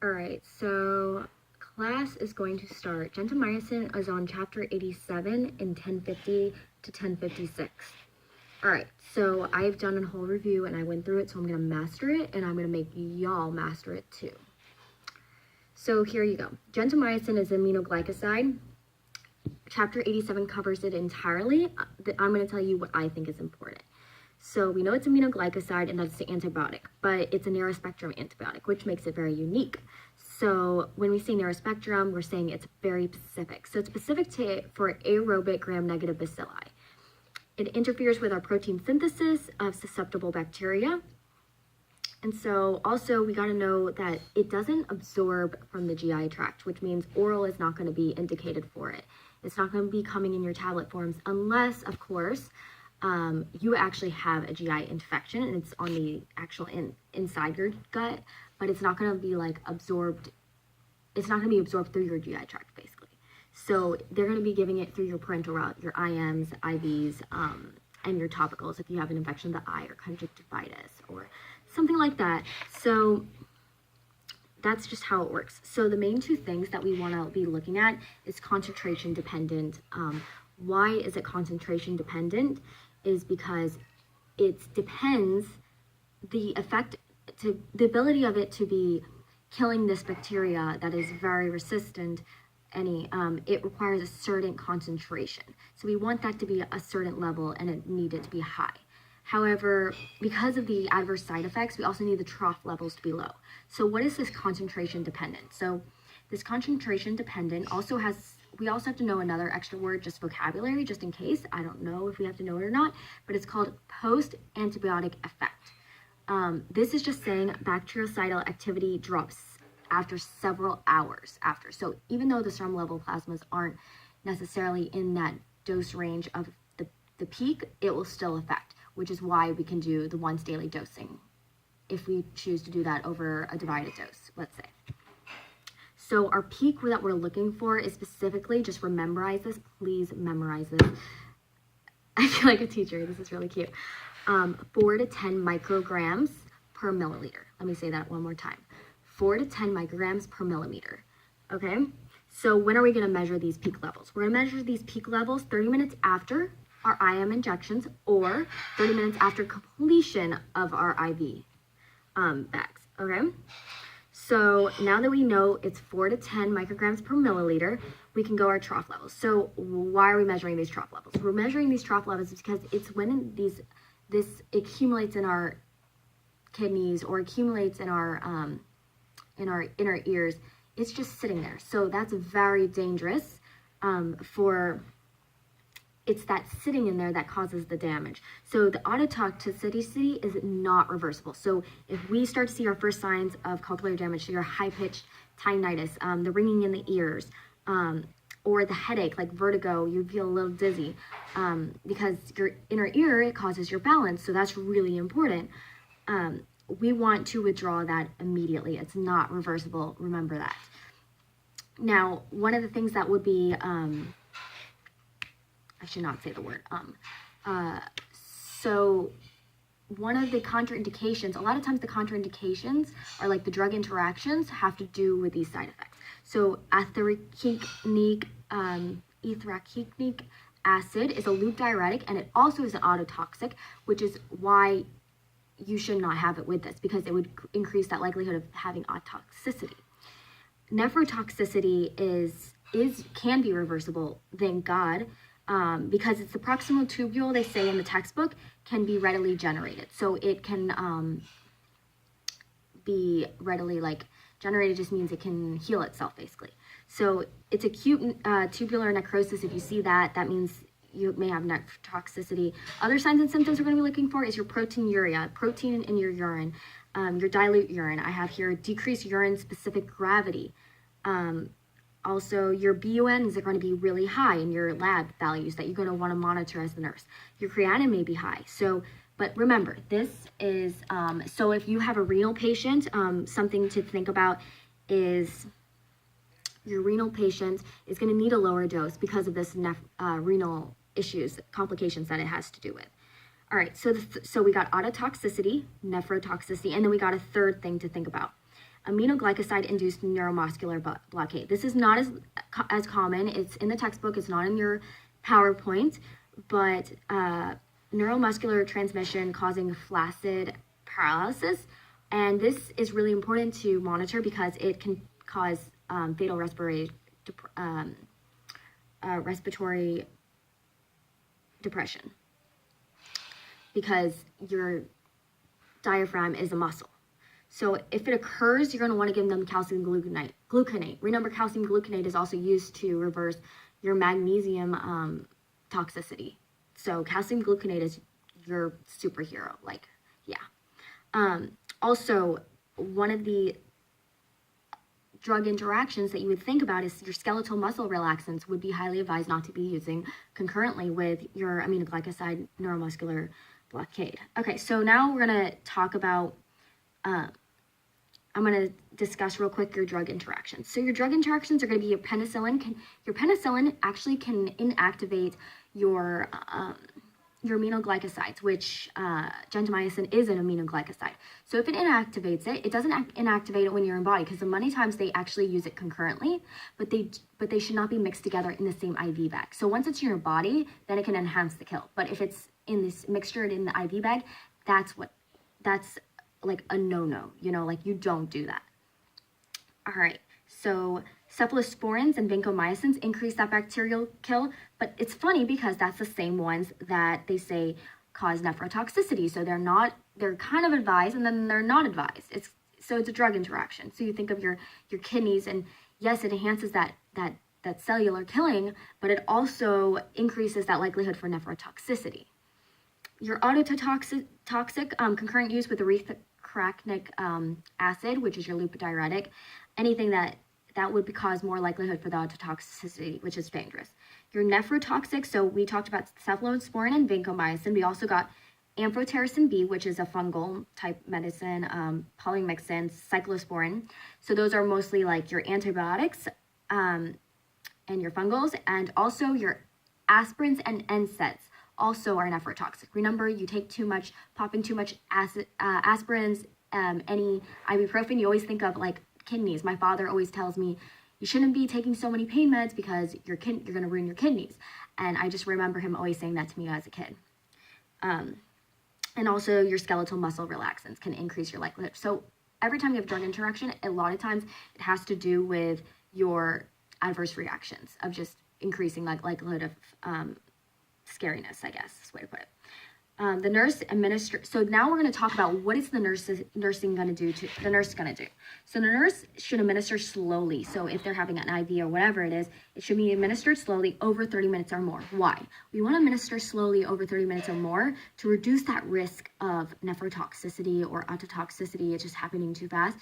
All right, so class is going to start. Gentamicin is on chapter 87 in 1050 to 1056. All right, so I've done a whole review and I went through it, so I'm going to master it and I'm going to make y'all master it too. So here you go. Gentamicin is aminoglycoside. Chapter 87 covers it entirely. I'm going to tell you what I think is important. So we know it's aminoglycoside and that's the antibiotic, but it's a narrow spectrum antibiotic, which makes it very unique. So when we say narrow spectrum, we're saying it's very specific. So it's specific for aerobic gram-negative bacilli. It interferes with our protein synthesis of susceptible bacteria. And so also we got to know that it doesn't absorb from the GI tract, which means oral is not going to be indicated for it. It's not going to be coming in your tablet forms unless, of course, you actually have a GI infection and it's on the actual inside your gut, but it's not going to be like absorbed. It's not going to be absorbed through your GI tract, basically. So they're going to be giving it through your parenteral route, your IMs, IVs, and your topicals if you have an infection of the eye or conjunctivitis or something like that. So that's just how it works. So the main two things that we want to be looking at is concentration dependent. Why is it concentration dependent? Is because it depends the ability of it to be killing this bacteria that is very resistant. It requires a certain concentration. So we want that to be a certain level and it needed to be high. However, because of the adverse side effects, we also need the trough levels to be low. So what is this concentration dependent? So this concentration dependent we also have to know another extra word, just vocabulary, just in case. I don't know if we have to know it or not, but it's called post-antibiotic effect. This is just saying bactericidal activity drops after several hours after. So even though the serum level plasmas aren't necessarily in that dose range of the peak, it will still affect, which is why we can do the once daily dosing if we choose to do that over a divided dose, let's say. So our peak that we're looking for is specifically, just memorize this, please memorize this. I feel like a teacher, this is really cute. 4 to 10 micrograms per milliliter. Let me say that one more time. 4 to 10 micrograms per millimeter, okay? So when are we gonna measure these peak levels? We're gonna measure these peak levels 30 minutes after our IM injections or 30 minutes after completion of our IV bags, okay? So now that we know it's 4 to 10 micrograms per milliliter, we can go our trough levels. So why are we measuring these trough levels? We're measuring these trough levels because it's when this accumulates in our kidneys or accumulates in our inner ears. It's just sitting there. So that's very dangerous it's that sitting in there that causes the damage. So the ototoxicity is not reversible. So if we start to see our first signs of capillary damage, so your high-pitched tinnitus, the ringing in the ears, or the headache, like vertigo, you feel a little dizzy, because your inner ear, it causes your balance. So that's really important. We want to withdraw that immediately. It's not reversible. Remember that. Now, one of the things that would be, I should not say the word. So one of the contraindications, a lot of times the contraindications are like the drug interactions have to do with these side effects. So ethraquinic acid is a loop diuretic and it also is an ototoxic, which is why you should not have it with this because it would increase that likelihood of having ototoxicity. Nephrotoxicity can be reversible, thank God. Because it's the proximal tubule, they say in the textbook, can be readily generated. So it can be readily generated just means it can heal itself basically. So it's acute tubular necrosis. If you see that, that means you may have nephrotoxicity. Other signs and symptoms we're going to be looking for is your proteinuria, protein in your urine, your dilute urine. I have here decreased urine specific gravity. Also, your BUNs are going to be really high in your lab values that you're going to want to monitor as the nurse. Your creatinine may be high. So, but remember, this is, so if you have a renal patient, something to think about is your renal patient is going to need a lower dose because of this renal issues, complications that it has to do with. All right, so we got ototoxicity, nephrotoxicity, and then we got a third thing to think about. aminoglycoside-induced neuromuscular blockade. This is not as common. It's in the textbook. It's not in your PowerPoint, but neuromuscular transmission causing flaccid paralysis. And this is really important to monitor because it can cause fatal respiratory depression, because your diaphragm is a muscle. So if it occurs, you're going to want to give them calcium gluconate. Remember, calcium gluconate is also used to reverse your magnesium toxicity. So calcium gluconate is your superhero. Like, yeah. Also, one of the drug interactions that you would think about is your skeletal muscle relaxants would be highly advised not to be using concurrently with your aminoglycoside neuromuscular blockade. Okay, so now we're going to talk about, I'm going to discuss real quick your drug interactions. So your drug interactions are going to be your penicillin. Your penicillin actually can inactivate your aminoglycosides, which gentamicin is an aminoglycoside. So if it inactivates it, it doesn't inactivate it when you're in body, because many times they actually use it concurrently, but they should not be mixed together in the same IV bag. So once it's in your body, then it can enhance the kill. But if it's in this mixture in the IV bag, that's like a no-no, you know, like you don't do that. All right, so cephalosporins and vancomycins increase that bacterial kill, but it's funny because that's the same ones that they say cause nephrotoxicity. So they're kind of advised, and then they're not advised. It's a drug interaction. So you think of your kidneys, and yes, it enhances that cellular killing, but it also increases that likelihood for nephrotoxicity. Your ototoxic concurrent use with urethrocarnic acid, which is your lipodiuretic, anything that would cause more likelihood for the ototoxicity, which is dangerous. Your nephrotoxic, so we talked about cephalosporin and vancomycin. We also got amphotericin B, which is a fungal type medicine, polymyxin, cyclosporin. So those are mostly like your antibiotics and your fungals, and also your aspirins and NSAIDs also are nephrotoxic. Remember, you take too much, popping too much aspirins, any ibuprofen, you always think of like kidneys. My father always tells me you shouldn't be taking so many pain meds because you're going to ruin your kidneys. And I just remember him always saying that to me as a kid. And also your skeletal muscle relaxants can increase your likelihood. So every time you have drug interaction, a lot of times it has to do with your adverse reactions of just increasing likelihood of scariness, I guess is the way to put it. The nurse administers. So now we're going to talk about what is the nurse going to do. So the nurse should administer slowly. So if they're having an IV or whatever it is, it should be administered slowly over 30 minutes or more. Why? We want to administer slowly over 30 minutes or more to reduce that risk of nephrotoxicity or ototoxicity. It's just happening too fast.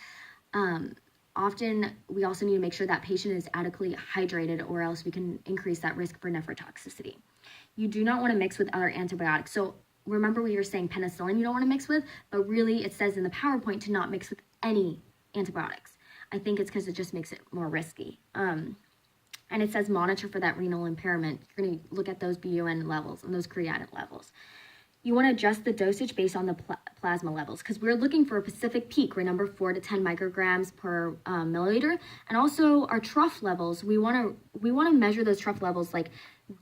Often we also need to make sure that patient is adequately hydrated, or else we can increase that risk for nephrotoxicity. You do not want to mix with other antibiotics. So remember we were saying penicillin you don't want to mix with, but really it says in the PowerPoint to not mix with any antibiotics. I think it's because it just makes it more risky. And it says monitor for that renal impairment. You're going to look at those BUN levels and those creatinine levels. You want to adjust the dosage based on the plasma levels, because we're looking for a specific peak, remember 4 to 10 micrograms per milliliter. And also our trough levels, we want to measure those trough levels like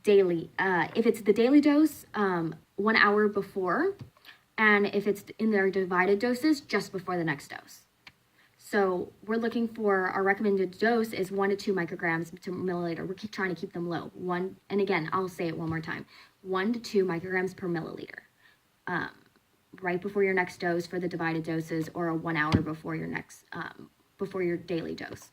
daily. If it's the daily dose, 1 hour before, and if it's in their divided doses, just before the next dose. So we're looking for, our recommended dose is 1 to 2 micrograms per milliliter. We're trying to keep them low. And again, I'll say it one more time, 1 to 2 micrograms per milliliter. Right before your next dose for the divided doses, or 1 hour before your next, before your daily dose.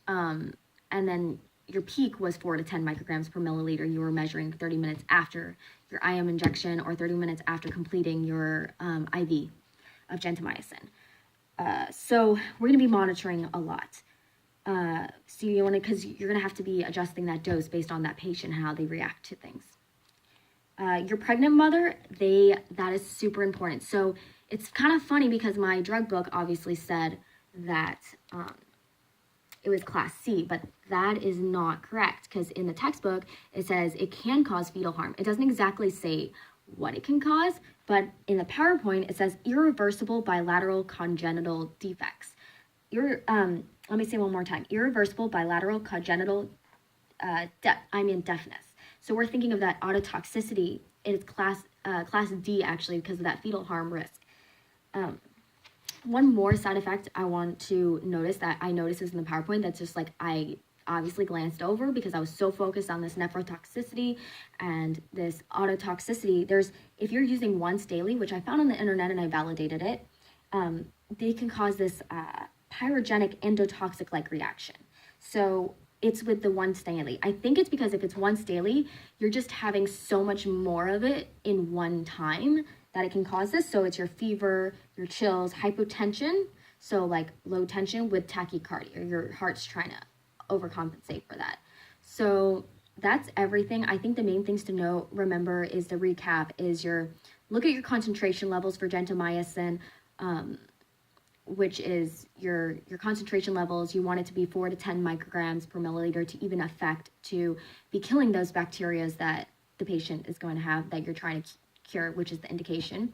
And then your peak was 4 to 10 micrograms per milliliter. You were measuring 30 minutes after your IM injection, or 30 minutes after completing your IV of gentamicin. So we're going to be monitoring a lot. So you want to, because you're going to have to be adjusting that dose based on that patient, how they react to things. Your pregnant mother, that is super important. So it's kind of funny because my drug book obviously said that it was class C, but that is not correct, because in the textbook it says it can cause fetal harm. It doesn't exactly say what it can cause, but in the PowerPoint it says irreversible bilateral congenital defects. let me say one more time, irreversible bilateral congenital deafness. So we're thinking of that ototoxicity. It's class D actually because of that fetal harm risk. One more side effect I want to notice that I noticed is in the PowerPoint that's just like I obviously glanced over because I was so focused on this nephrotoxicity and this ototoxicity. If you're using once daily, which I found on the internet and I validated it, they can cause this pyrogenic endotoxic-like reaction. So it's with the once daily. I think it's because if it's once daily, you're just having so much more of it in one time that it can cause this. So it's your fever, your chills, hypotension, so like low tension with tachycardia. Your heart's trying to overcompensate for that. So that's everything. I think the main things to remember is the recap is look at your concentration levels for gentamicin, which is your concentration levels. You want it to be 4 to 10 micrograms per milliliter to even to be killing those bacteria that the patient is going to have that you're trying to cure, which is the indication.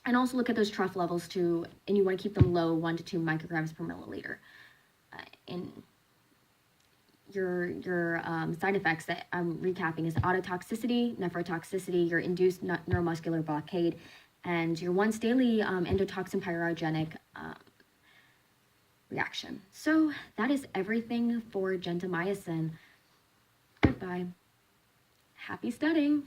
And also look at those trough levels too, and you want to keep them low, 1 to 2 micrograms per milliliter. In your side effects that I'm recapping is ototoxicity, nephrotoxicity, your induced neuromuscular blockade, and your once daily endotoxin pyrogenic reaction. So that is everything for gentamicin. Goodbye. Happy studying.